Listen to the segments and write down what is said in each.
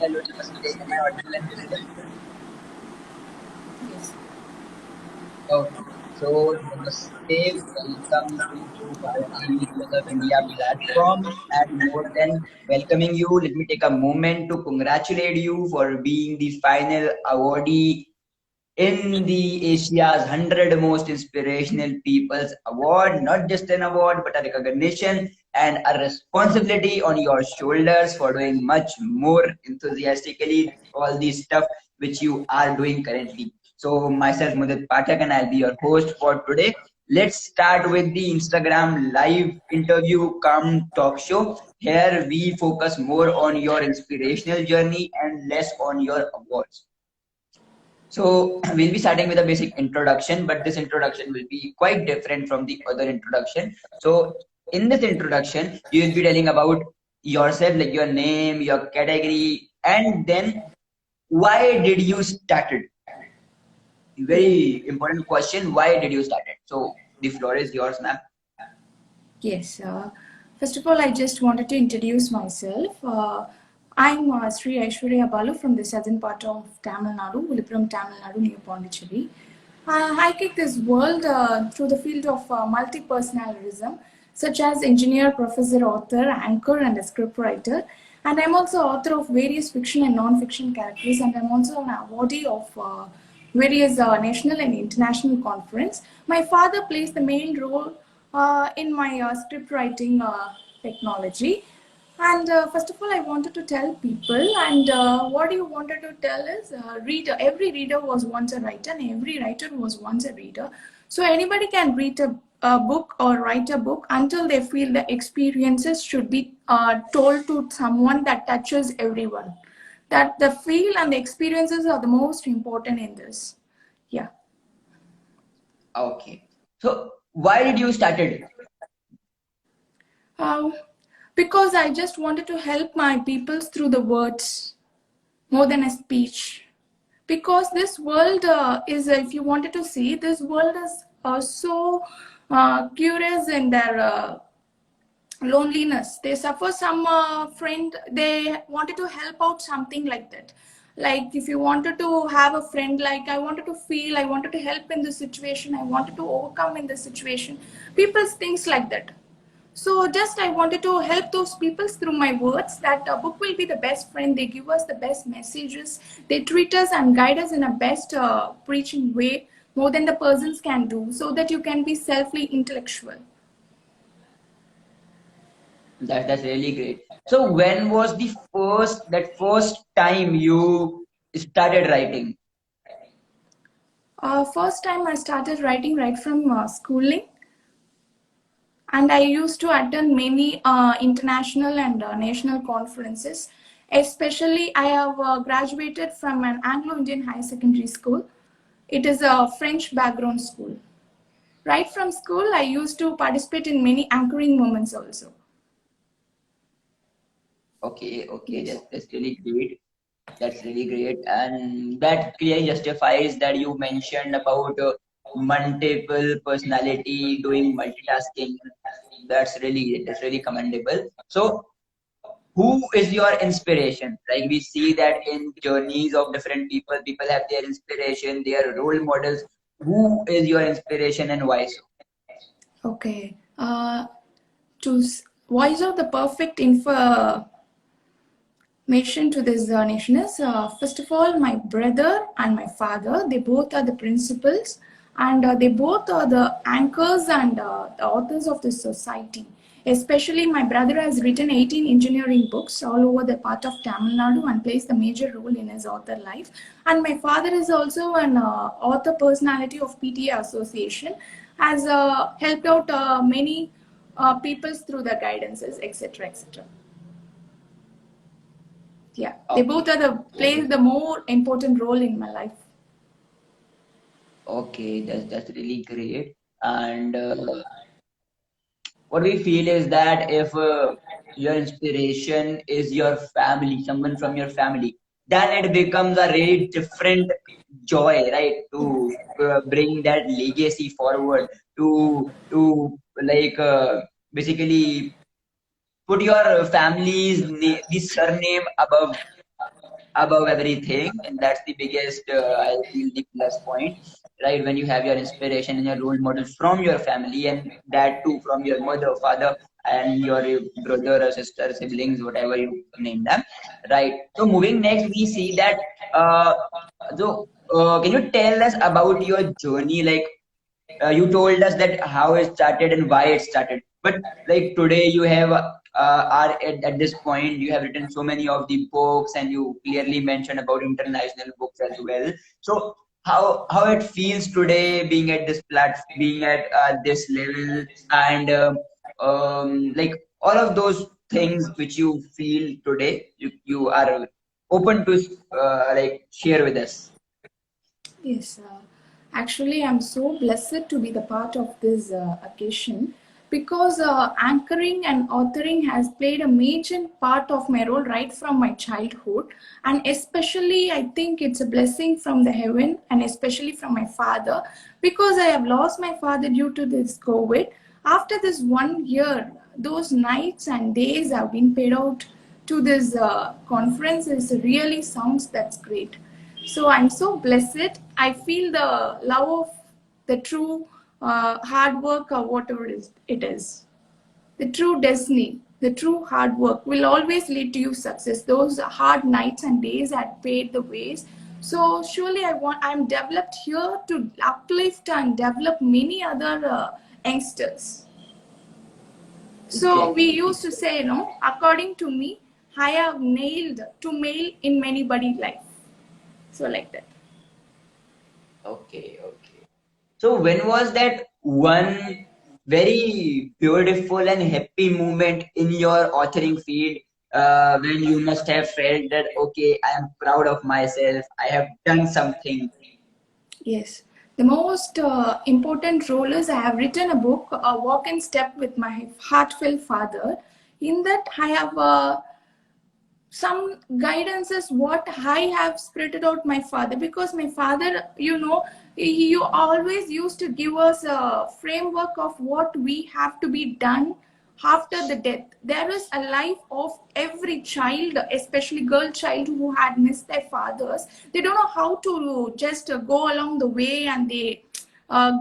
Hello, namaste. Am I audible and visible? Yes. Okay. So, namaste. Welcome to Bharati Club of India platform. And more than welcoming you, let me take a moment to congratulate you for being the final awardee in the Asia's 100 Most Inspirational People's Award. Not just an award, but a recognition and a responsibility on your shoulders for doing much more enthusiastically all the stuff which you are doing currently. So, myself, Mudit Pathak, and I'll be your host for today. Let's start with the Instagram live interview come talk show. Here we focus more on your inspirational journey and less on your awards. So we'll be starting with a basic introduction, but this introduction will be quite different from the other introduction. So in this introduction, you will be telling about yourself, like your name, your category, and then why did you started? Very important question. Why did you started? So the floor is yours, ma'am. Yes. First of all, I just wanted to introduce myself. I'm Shri Aishwarya Balu from the southern part of Tamil Nadu, Viluppuram, Tamil Nadu, near Pondicherry. I kick this world through the field of multi-personalism, such as engineer, professor, author, anchor, and a scriptwriter. And I'm also author of various fiction and non-fiction characters, and I'm also an awardee of various national and international conference. My father plays the main role in my script writing technology. And first of all, I wanted to tell people, and what you wanted to tell is, reader. Every reader was once a writer, and every writer was once a reader. So anybody can read a book or write a book until they feel the experiences should be told to someone that touches everyone. That the feel and the experiences are the most important in this. Yeah. Okay. So why did you started? Um, because I just wanted to help my peoples through the words more than a speech. Because this world is, if you wanted to see, this world is so curious in their loneliness. They suffer some friend, they wanted to help out something like that. Like if you wanted to have a friend, like I wanted to feel, I wanted to help in this situation, I wanted to overcome in this situation. People things like that. So just I wanted to help those people through my words that a book will be the best friend. They give us the best messages. They treat us and guide us in a best preaching way more than the persons can do, so that you can be selfly intellectual. That's really great. So when was the first time you started writing? First time I started writing right from schooling, and I used to attend many international and national conferences. Especially, I have graduated from an Anglo-Indian high secondary school. It is a French background school. Right from school, I used to participate in many anchoring moments also. Okay, okay, Yes. that's really great. That's really great, and that clearly justifies that you mentioned about multiple personality doing multitasking. That's really commendable. So, who is your inspiration? Like we see that in journeys of different people, people have their inspiration, their role models. Who is your inspiration and why so? Okay. To voice out the perfect information to this nation is, first of all, my brother and my father. They both are the principals, and they both are the anchors and the authors of the society. Especially, my brother has written 18 engineering books all over the part of Tamil Nadu and plays the major role in his author life. And my father is also an author personality of PTA Association, has helped out many peoples through the guidances, etc., etc. Yeah, they both Okay, are the play okay, the more important role in my life. okay. That's really great. And what we feel is that if your inspiration is your family, someone from your family, then it becomes a really different joy, right? To bring that legacy forward, to like basically put your family's the surname above. above everything, and that's the biggest, I feel, the plus point, right? When you have your inspiration and your role models from your family, and that too from your mother, father, and your brother or sister, siblings, whatever you name them, right? So moving next, we see that. Uh, can you tell us about your journey? Like, you told us that how it started and why it started, but like today you have are at this point you have written so many of the books, and you clearly mentioned about international books as well. So how it feels today being at this being at this level, and like all of those things which you feel today, you are open to like share with us. Yes, actually, I'm so blessed to be the part of this occasion because anchoring and authoring has played a major part of my role right from my childhood, and especially I think it's a blessing from the heaven and especially from my father because I have lost my father due to this COVID. After this 1 year, those nights and days have been paid out to this conference is really sounds that's great. So I'm so blessed. I feel the love of the true hard work or whatever it is. The true destiny, the true hard work will always lead to you success. Those hard nights and days had paid the ways. So surely I'm developed here to uplift and develop many other youngsters. So we Exactly. used to say, according to me, I have nailed to mail in many body life. So like that. Okay, okay. So when was that one very beautiful and happy moment in your authoring field, when you must have felt that, okay, I am proud of myself, I have done something. Yes. The most important role is I have written a book, A Walk in Step with My Heartfelt Father. In that, I have some guidance is what I have spread out my father because my father, he always used to give us a framework of what we have to be done after the death. There is a life of every child, especially girl child who had missed their fathers. They don't know how to just go along the way, and they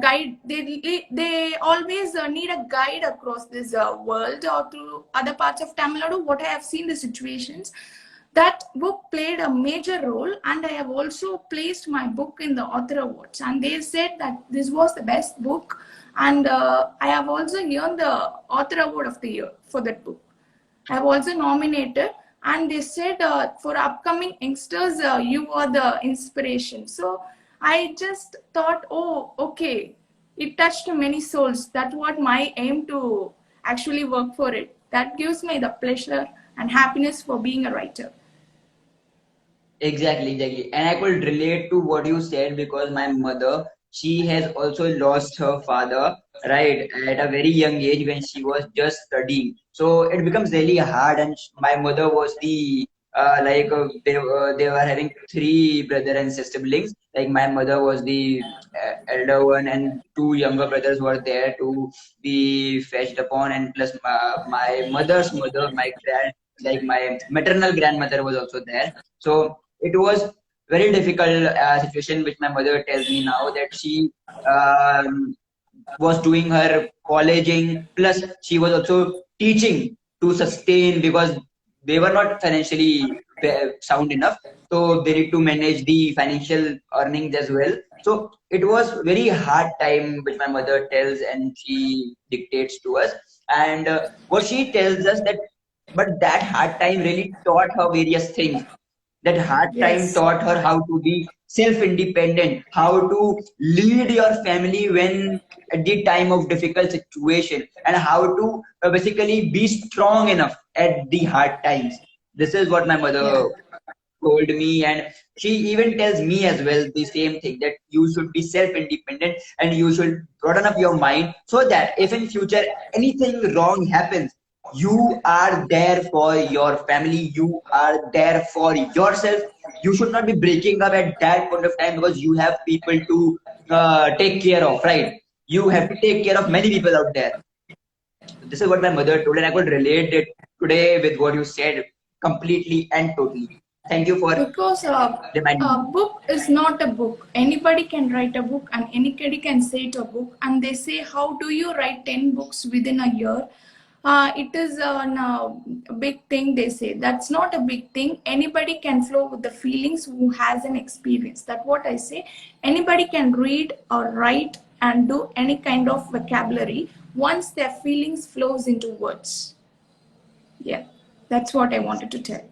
guide they always need a guide across this world or through other parts of Tamil Nadu. What I have seen the situations, that book played a major role, and I have also placed my book in the author awards, and they said that this was the best book, and I have also earned the author award of the year for that book. I have also nominated, and they said for upcoming youngsters, you are the inspiration. So I just thought, oh, okay, it touched many souls. That's what my aim to actually work for it. That gives me the pleasure and happiness for being a writer. Exactly, exactly. And I could relate to what you said because my mother, she has also lost her father, right, at a very young age when she was just studying. So it becomes really hard. And my mother was the they were having three brother and siblings. Like my mother was the elder one, and two younger brothers were there to be fetched upon, and plus my mother's mother, my maternal grandmother was also there. So it was very difficult situation, which my mother tells me now that she um, was doing her colleging, plus she was also teaching to sustain because they were not financially sound enough. So they need to manage the financial earnings as well. So it was very hard time, which my mother tells and she dictates to us. And what she tells us that, but that hard time really taught her various things. That hard time Yes. taught her how to be self-independent, how to lead your family when at the time of difficult situation, and how to basically be strong enough at the hard times. This is what my Yeah. mother told me, and she even tells me as well the same thing, that you should be self-independent and you should broaden up your mind so that if in future anything wrong happens, you are there for your family, you are there for yourself. You should not be breaking up at that point of time because you have people to take care of, right? You have to take care of many people out there. This is what my mother told, and I could relate it today with what you said completely and totally. Thank you for Because reminding a me. book is not a book. Anybody can write a book and anybody can say it a book. And they say, how do you write 10 books within a year? It is a big thing, they say. That's not a big thing. Anybody can flow with the feelings who has an experience. That's what I say. Anybody can read or write and do any kind of vocabulary once their feelings flows into words. Yeah, that's what I wanted to tell.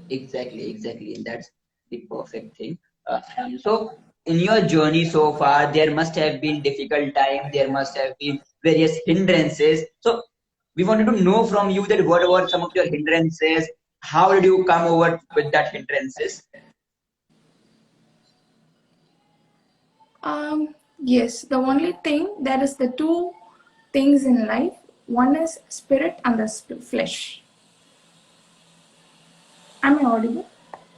Exactly. And that's the perfect thing. And so, in your journey so far, there must have been difficult time. There must have been various hindrances. So, we wanted to know from you that what were some of your hindrances? How did you come over with that hindrances? Yes, the only thing, there is the two things in life. One is spirit and the flesh. Am I audible?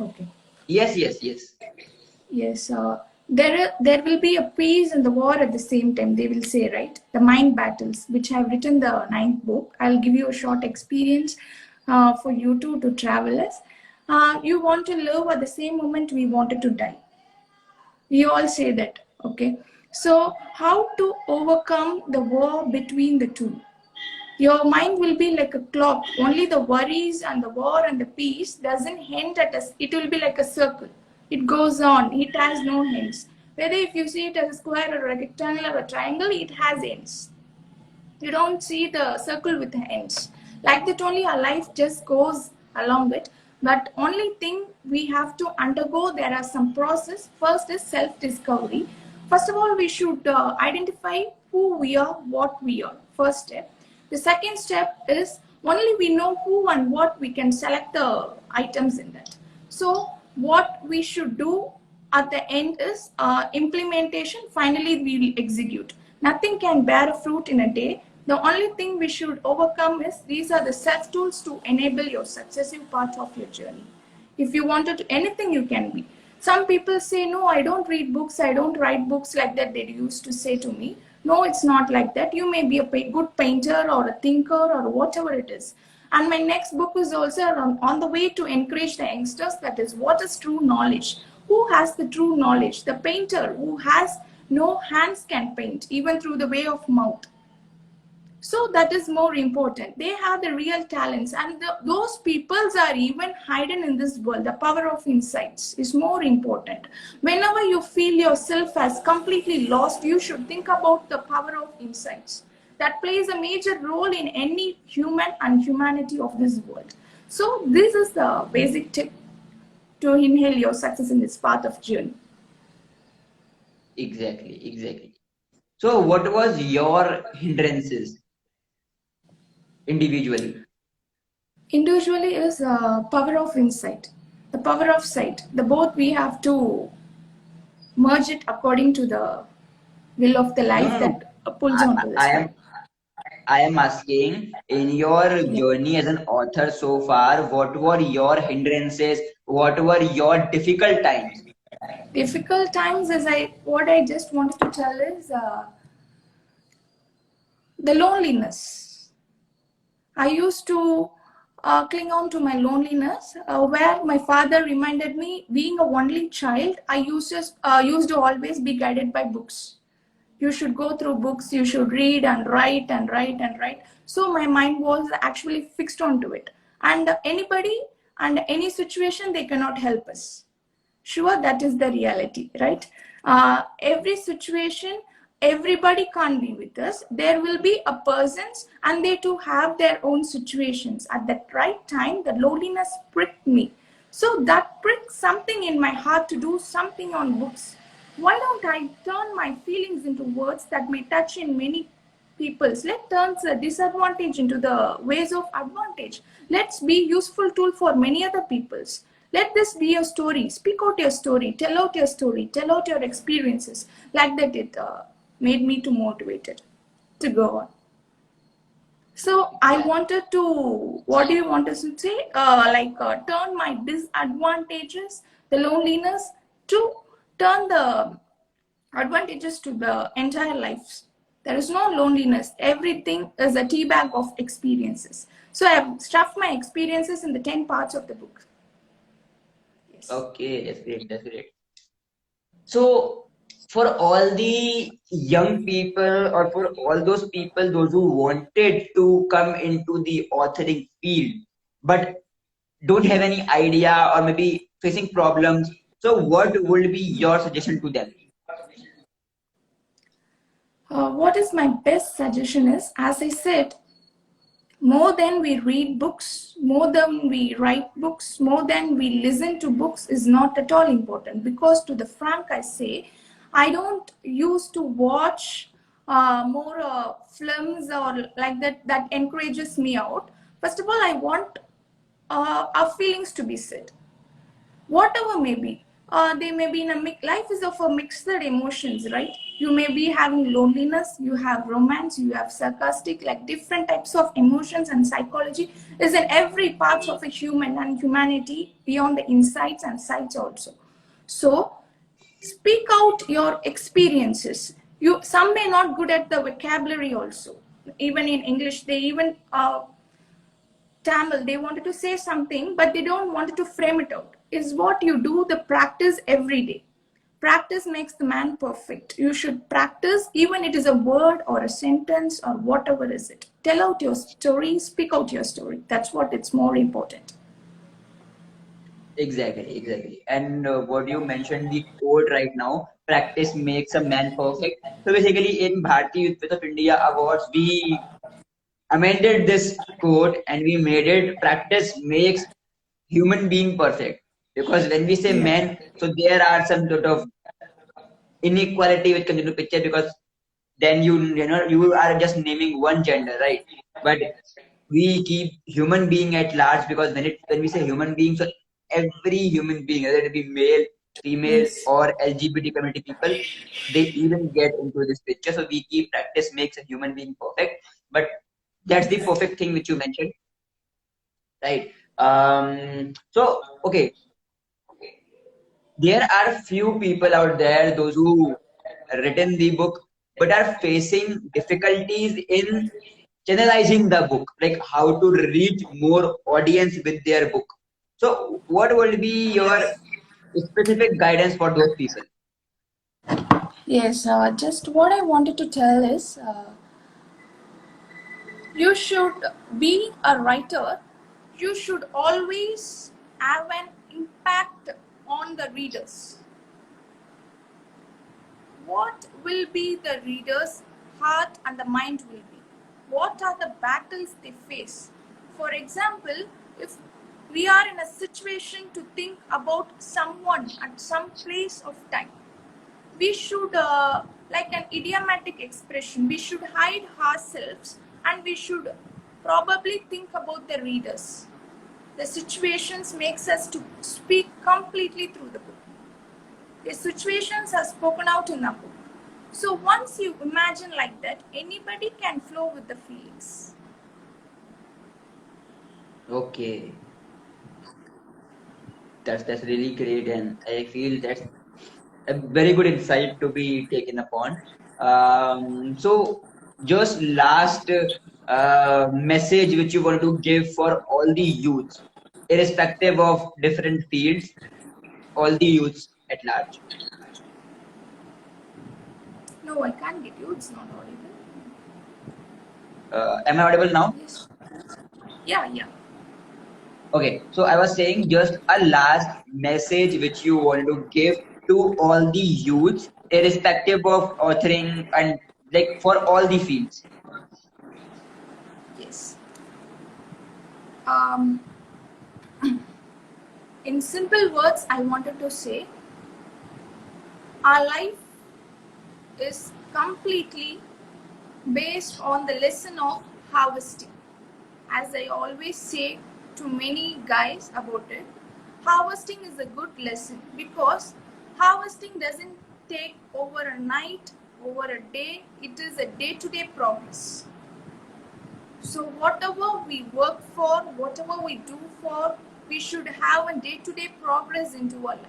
Okay. Yes. Yes, there will be a peace and the war at the same time, they will say, right? The mind battles, which I have written the ninth book. I'll give you a short experience for you to travel as. You want to live at the same moment we wanted to die. We all say that, okay? So, how to overcome the war between the two? Your mind will be like a clock. Only the worries and the war and the peace doesn't hint at us. It will be like a circle. It goes on. It has no ends. Whether if you see it as a square or a rectangle or a triangle, it has ends. You don't see the circle with the ends. Like that only our life just goes along it. But only thing we have to undergo, there are some process. First is self-discovery. First of all, we should identify who we are, what we are. First step. The second step is only we know who and what, we can select the items in that. So what we should do at the end is implementation. Finally, we will execute. Nothing can bear a fruit in a day. The only thing we should overcome is these are the self tools to enable your successive part of your journey. If you wanted to, anything you can be. Some people say, no, I don't read books, I don't write books, like that they used to say to me. No, it's not like that. You may be a good painter or a thinker or whatever it is. And my next book is also on the way to encourage the youngsters, that is, what is true knowledge? Who has the true knowledge? The painter who has no hands can paint, even through the way of mouth. So that is more important. They have the real talents, and those peoples are even hidden in this world. The power of insights is more important. Whenever you feel yourself as completely lost, you should think about the power of insights. That plays a major role in any human and humanity of this world. So this is the basic tip to inhale your success in this path of journey. Exactly. So, what was your hindrances individually? Individually is power of insight, the power of sight. The both we have to merge it according to the will of the No, life no, no. that pulls I, on to I this, right? am I am asking, in your Yeah. journey as an author so far, what were your hindrances? What were your difficult times? Difficult times is what I just wanted to tell is the loneliness. I used to cling on to my loneliness, where my father reminded me, being a only child, I used to always be guided by books. You should go through books, you should read and write and write and write. So my mind was actually fixed onto it. And anybody and any situation, they cannot help us. Sure, that is the reality, right? Every situation, everybody can't be with us. There will be a persons and they too have their own situations. At that right time, the loneliness pricked me. So that pricked something in my heart to do something on books. Why don't I turn my feelings into words that may touch in many peoples? Let turns a disadvantage into the ways of advantage. Let's be useful tool for many other peoples. Let this be your story. Speak out your story. Tell out your story. Tell out your experiences. Like that, it made me to motivated to go on. So I wanted to, what do you want us to say? Turn my disadvantages, the loneliness, to turn the advantages to the entire life. There is no loneliness. Everything is a tea bag of experiences. So I've stuffed my experiences in the 10 parts of the book. Okay, that's great. That's great. So, for all the young people, or for all those people, those who wanted to come into the authoring field, but don't have any idea or maybe facing problems, so what would be your suggestion to them? What is my best suggestion is, as I said, more than we read books, more than we write books, more than we listen to books is not at all important. Because to the frank, I say, I don't used to watch more films or like that that encourages me out. First of all, I want our feelings to be said, whatever may be. They may be in a life is of a mixed emotions, right? You may be having loneliness, you have romance, you have sarcastic, like different types of emotions, and psychology is in every part of a human and humanity beyond the insights and sights also. So speak out your experiences. You, some may not good at the vocabulary also. Even in English, they even Tamil, they wanted to say something, but they don't want to frame it out. Is what you do the practice every day. Practice makes the man perfect. You should practice, even it is a word or a sentence or whatever is it. Tell out your story, speak out your story. That's what it's more important. Exactly, exactly. And what you mentioned, the quote right now, practice makes a man perfect. So basically, in Bharati Youth of India Awards, we amended this quote and we made it practice makes human being perfect. Because when we say Yeah. men, so there are some sort of inequality which comes into picture, because then you are just naming one gender, right? But we keep human being at large, because when we say human being, so every human being, whether it be male, female, Yes. or LGBT community people, they even get into this picture. So we keep practice makes a human being perfect. But that's the perfect thing which you mentioned, right? So okay, there are few people out there, those who written the book, but are facing difficulties in channelizing the book, like how to reach more audience with their book. So, what would be your specific guidance for those people? Yes, just what I wanted to tell is you should be a writer, you should always have an impact on the readers. What will be the reader's heart and the mind will be? What are the battles they face? For example, if we are in a situation to think about someone at some place of time, we should, like an idiomatic expression, we should hide ourselves and we should probably think about the readers. The situations makes us to speak completely through the book. The situations are spoken out in a book. So once you imagine like that, anybody can flow with the feelings. Okay, that's really great, and I feel that's a very good insight to be taken upon. So, just last message which you want to give for all the youths, irrespective of different fields, all the youths at large. No, I can't get you. It's not audible. Am I audible now? Yes. Yeah, yeah. Okay, so I was saying just a last message which you wanted to give to all the youths, irrespective of authoring and like for all the fields. Yes. Um, in simple words, I wanted to say our life is completely based on the lesson of harvesting. As I always say to many guys about it, harvesting is a good lesson because harvesting doesn't take over a night, over a day, it is a day to day progress. So, whatever we work for, whatever we do for, we should have a day to day progress into our life.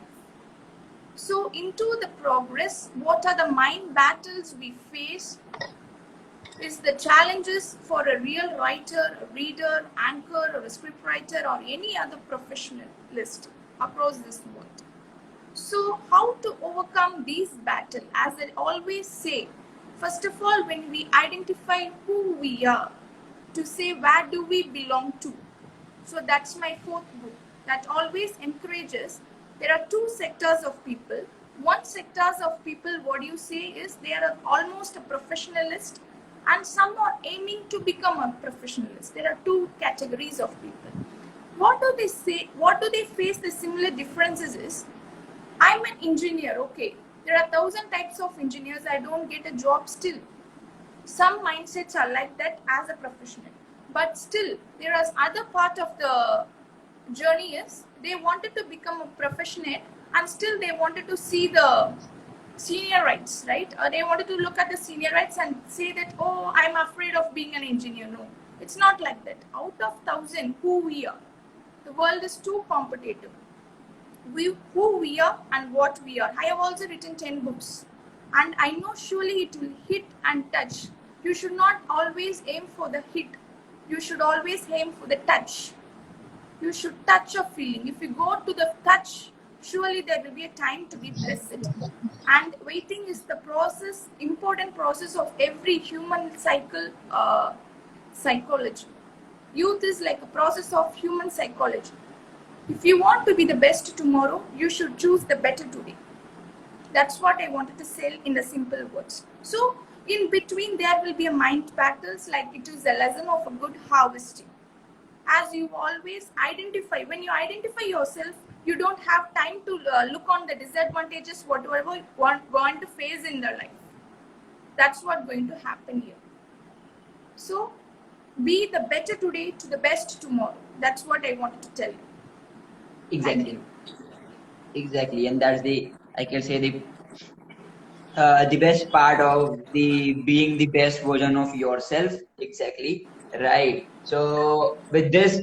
So, into the progress, what are the mind battles we face? Is the challenges for a real writer, a reader, anchor, or a scriptwriter, or any other professionalist. across this world. So, how to overcome these battles? As I always say, first of all, when we identify who we are, to say where do we belong to. So that's my fourth book that always encourages. There are two sectors of people. One sectors of people, what you say is they are almost a professionalist, and some are aiming to become a professionalist. There are two categories of people. What do they say? What do they face? The similar differences is, I'm an engineer. Okay, there are 1,000 types of engineers. I don't get a job still. Some mindsets are like that as a professional, but still there is other part of the journey is they wanted to become a professional, and still they wanted to see the senior rights, right? They wanted to look at the senior rights and say that, oh, I'm afraid of being an engineer. No, it's not like that. Out of 1,000 who we are, the world is too competitive. Who we are and what we are. I have also written 10 books, and I know surely it will hit and touch. You should not always aim for the hit. You should always aim for the touch. You should touch a feeling. If you go to the touch, surely there will be a time to be blessed. And waiting is the process, important process of every human cycle, psychology. Youth is like a process of human psychology. If you want to be the best tomorrow, you should choose the better today. That's what I wanted to say in the simple words. So, in between, there will be a mind battles, like it is a lesson of a good harvesting. As you always identify, when you identify yourself, you don't have time to look on the disadvantages, whatever you want going to face in the life. That's what's going to happen here. So, be the better today to the best tomorrow. That's what I wanted to tell you. Exactly. Exactly. And that's I can say the best part of the being the best version of yourself. Exactly. Right. So with this,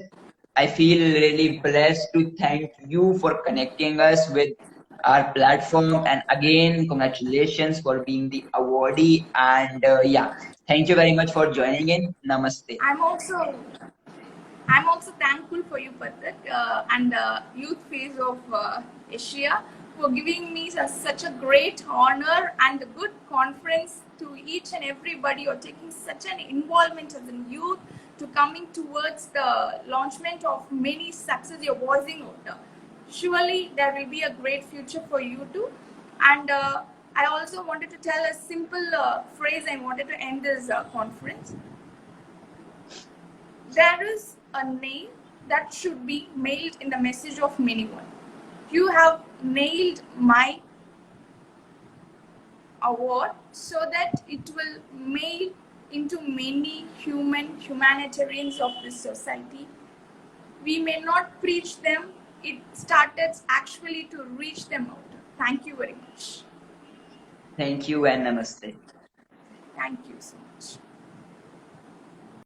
I feel really blessed to thank you for connecting us with our platform. And again, congratulations for being the awardee. And yeah, thank you very much for joining in. Namaste. I'm also thankful for you, Patrick, and the youth phase of Asia for giving me such a great honor and a good conference to each and everybody, or taking such an involvement as a youth to coming towards the launchment of many success you're voicing out. Surely there will be a great future for you too. And I also wanted to tell a simple phrase I wanted to end this conference. There is a name that should be mailed in the message of anyone. You have nailed my award so that it will mail into many humanitarians of this society. We may not preach them, it started actually to reach them out. Thank you very much. Thank you and namaste. Thank you so much.